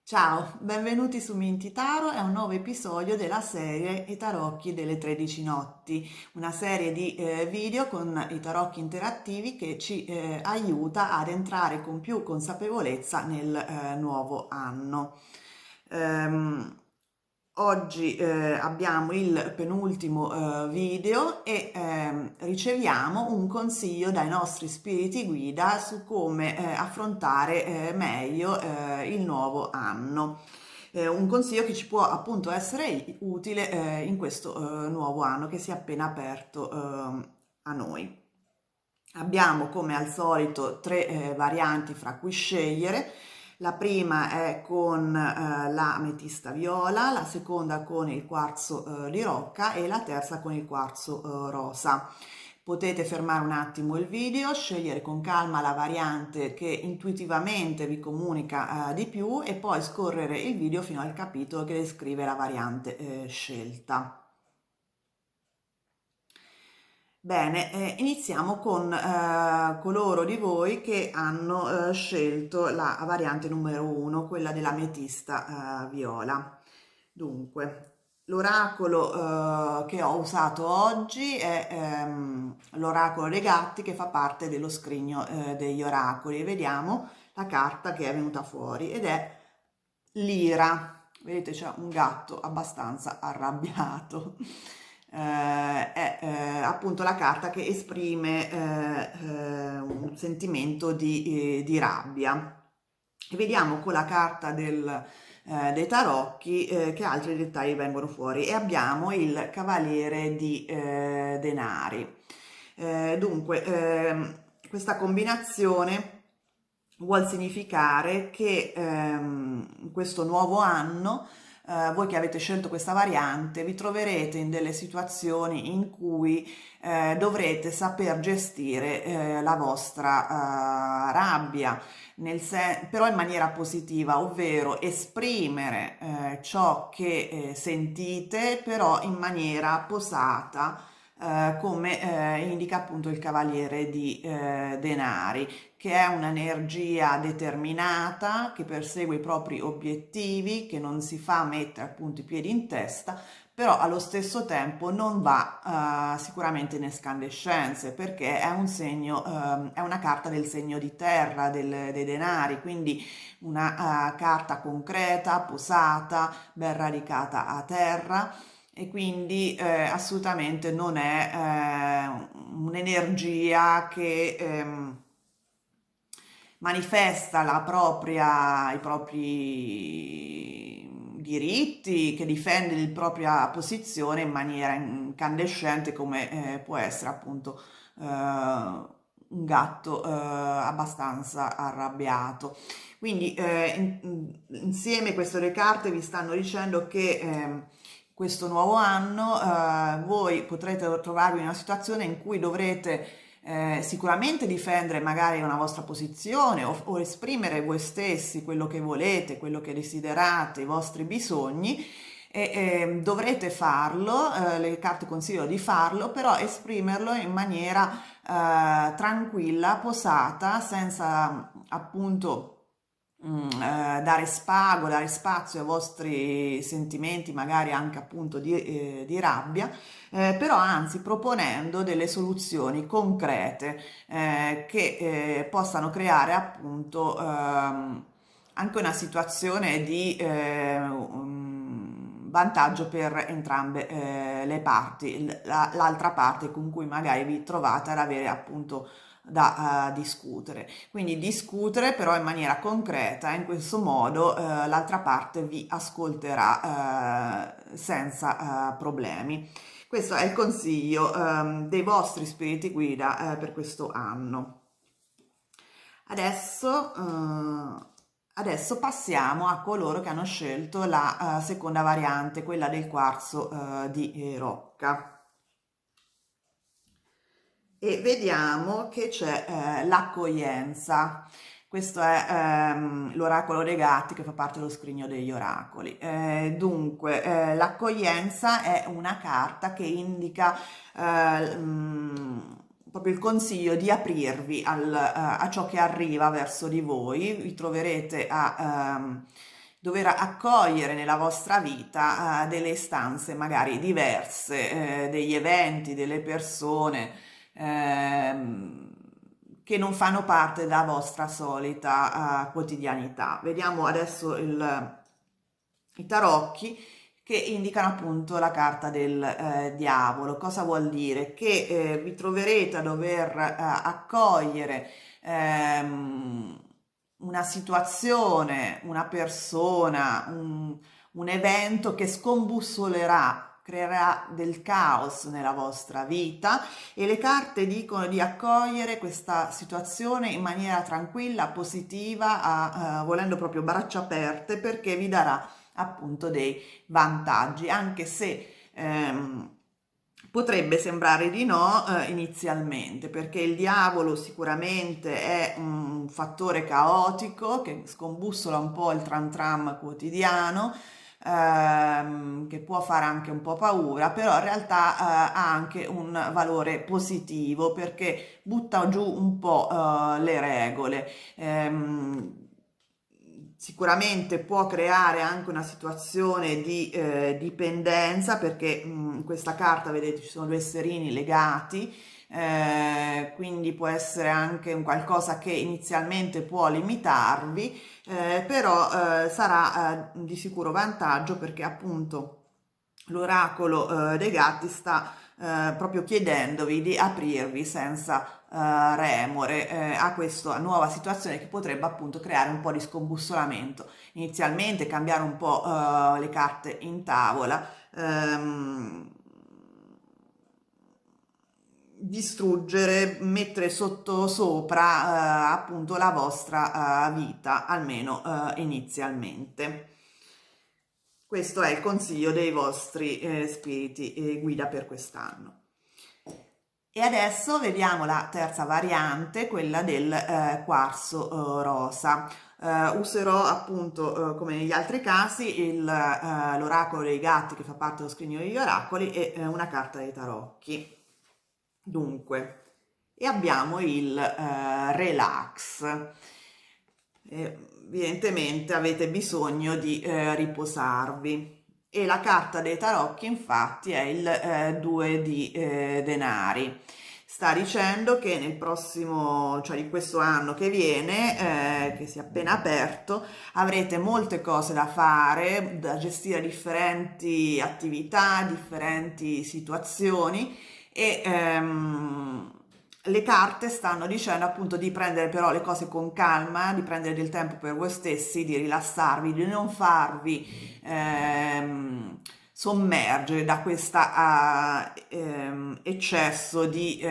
Ciao, benvenuti su Minty Taro, è un nuovo episodio della serie I tarocchi delle 13 notti, una serie di video con i tarocchi interattivi che ci aiuta ad entrare con più consapevolezza nel nuovo anno. Ehm, Oggi abbiamo il penultimo video e riceviamo un consiglio dai nostri spiriti guida su come affrontare meglio il nuovo anno. Un consiglio che ci può appunto essere utile in questo nuovo anno che si è appena aperto a noi. Abbiamo come al solito tre varianti fra cui scegliere. La prima è con la ametista viola, la seconda con il quarzo di rocca e la terza con il quarzo rosa. Potete fermare un attimo il video, scegliere con calma la variante che intuitivamente vi comunica di più e poi scorrere il video fino al capitolo che descrive la variante scelta. Bene, iniziamo con coloro di voi che hanno scelto la variante numero 1, quella dell'ametista viola. Dunque, l'oracolo che ho usato oggi è l'oracolo dei gatti che fa parte dello scrigno degli oracoli. Vediamo la carta che è venuta fuori ed è l'ira. Vedete, c'è un gatto abbastanza arrabbiato. È appunto la carta che esprime un sentimento di rabbia. E vediamo con la carta dei tarocchi che altri dettagli vengono fuori. E abbiamo il cavaliere di denari. Dunque, questa combinazione vuol significare che in questo nuovo anno voi che avete scelto questa variante vi troverete in delle situazioni in cui dovrete saper gestire la vostra rabbia, però in maniera positiva, ovvero esprimere ciò che sentite, però in maniera posata, come indica appunto il cavaliere di denari, che è un'energia determinata, che persegue i propri obiettivi, che non si fa mettere appunto i piedi in testa, però allo stesso tempo non va sicuramente in escandescenze, perché è un segno, è una carta del segno di terra, dei denari, quindi una carta concreta, posata, ben radicata a terra e quindi assolutamente non è un'energia che manifesta i propri diritti, che difende la propria posizione in maniera incandescente come può essere appunto un gatto abbastanza arrabbiato. Quindi insieme queste due carte vi stanno dicendo che questo nuovo anno voi potrete trovarvi in una situazione in cui dovrete sicuramente difendere magari una vostra posizione o esprimere voi stessi quello che volete, quello che desiderate, i vostri bisogni e dovrete farlo, le carte consigliano di farlo, però esprimerlo in maniera tranquilla, posata, senza appunto dare spago, dare spazio ai vostri sentimenti, magari anche appunto di rabbia, però anzi proponendo delle soluzioni concrete che possano creare appunto anche una situazione di vantaggio per entrambe le parti, l'altra parte con cui magari vi trovate ad avere appunto da discutere. Quindi discutere però in maniera concreta, in questo modo l'altra parte vi ascolterà senza problemi. Questo è il consiglio dei vostri spiriti guida per questo anno. Adesso, adesso passiamo a coloro che hanno scelto la seconda variante, quella del quarzo di rocca. E vediamo che c'è l'accoglienza. Questo è l'oracolo dei gatti che fa parte dello scrigno degli oracoli. Dunque, l'accoglienza è una carta che indica proprio il consiglio di aprirvi a ciò che arriva verso di voi. Vi troverete a dover accogliere nella vostra vita delle istanze magari diverse, degli eventi, delle persone che non fanno parte della vostra solita quotidianità. Vediamo adesso i tarocchi che indicano appunto la carta del diavolo. Cosa vuol dire? Che vi troverete a dover accogliere una situazione, una persona, un evento che scombussolerà, creerà del caos nella vostra vita, e le carte dicono di accogliere questa situazione in maniera tranquilla, positiva, volendo proprio braccia aperte, perché vi darà appunto dei vantaggi, anche se potrebbe sembrare di no inizialmente, perché il diavolo sicuramente è un fattore caotico che scombussola un po' il tram tram quotidiano, che può fare anche un po' paura, però in realtà ha anche un valore positivo perché butta giù un po' le regole. Sicuramente può creare anche una situazione di dipendenza, perché in questa carta vedete ci sono due esserini legati, quindi può essere anche un qualcosa che inizialmente può limitarvi, però sarà di sicuro vantaggio, perché appunto l'oracolo dei gatti sta proprio chiedendovi di aprirvi senza remore a questa nuova situazione che potrebbe appunto creare un po' di scombussolamento. Inizialmente cambiare un po' le carte in tavola, distruggere, mettere sotto sopra appunto la vostra vita, almeno inizialmente. Questo è il consiglio dei vostri spiriti guida per quest'anno. E adesso vediamo la terza variante, quella del quarzo rosa. Userò appunto come negli altri casi l'oracolo dei gatti che fa parte dello scrigno degli oracoli e una carta dei tarocchi. Dunque, e abbiamo il relax. Evidentemente avete bisogno di riposarvi, e la carta dei tarocchi infatti è il 2 di denari. Sta dicendo che nel prossimo, cioè di questo anno che viene, che si è appena aperto, avrete molte cose da fare, da gestire differenti attività, differenti situazioni, e le carte stanno dicendo appunto di prendere però le cose con calma, di prendere del tempo per voi stessi, di rilassarvi, di non farvi sommergere da questo eccesso di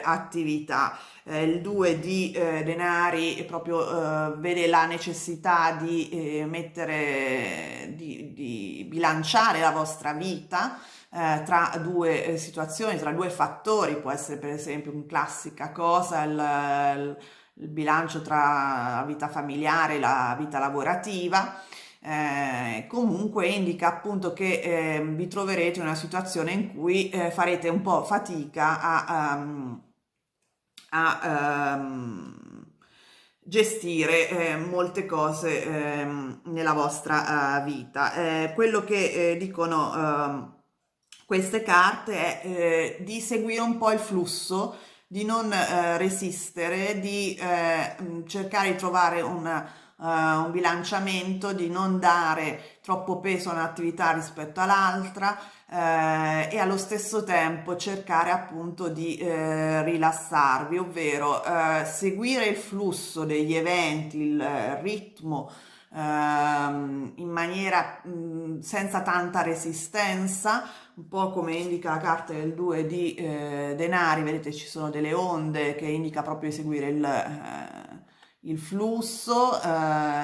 attività. Il 2 di denari proprio vede la necessità di mettere, di bilanciare la vostra vita tra due situazioni, tra due fattori. Può essere per esempio una classica cosa il bilancio tra la vita familiare e la vita lavorativa. Comunque indica appunto che vi troverete in una situazione in cui farete un po' fatica gestire molte cose nella vostra vita. Quello che dicono queste carte è di seguire un po' il flusso, di non resistere, di cercare di trovare un bilanciamento, di non dare troppo peso a un'attività rispetto all'altra, e allo stesso tempo cercare appunto di rilassarvi, ovvero seguire il flusso degli eventi, il ritmo in maniera senza tanta resistenza, un po' come indica la carta del 2 di denari. Vedete ci sono delle onde che indica proprio di seguire il flusso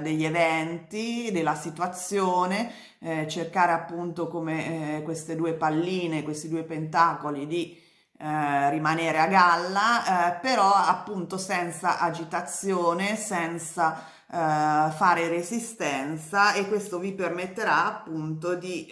degli eventi, della situazione, cercare appunto come queste due palline, questi due pentacoli di rimanere a galla, però appunto senza agitazione, senza fare resistenza, e questo vi permetterà appunto di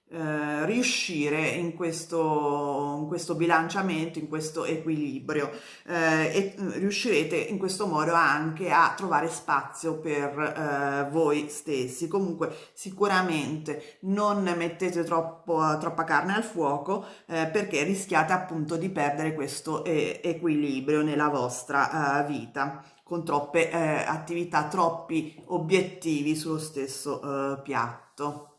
riuscire in questo bilanciamento, in questo equilibrio, e riuscirete in questo modo anche a trovare spazio per voi stessi. Comunque sicuramente non mettete troppa carne al fuoco, perché rischiate appunto di perdere questo equilibrio nella vostra vita, con troppe attività, troppi obiettivi sullo stesso piatto.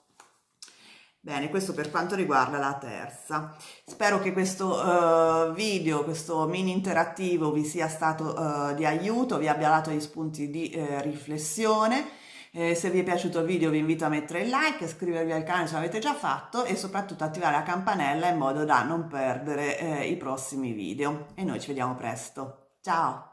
Bene, questo per quanto riguarda la terza. Spero che questo video, questo mini interattivo vi sia stato di aiuto, vi abbia dato gli spunti di riflessione. Se vi è piaciuto il video vi invito a mettere il like, iscrivervi al canale se l'avete già fatto e soprattutto attivare la campanella in modo da non perdere i prossimi video. E noi ci vediamo presto. Ciao!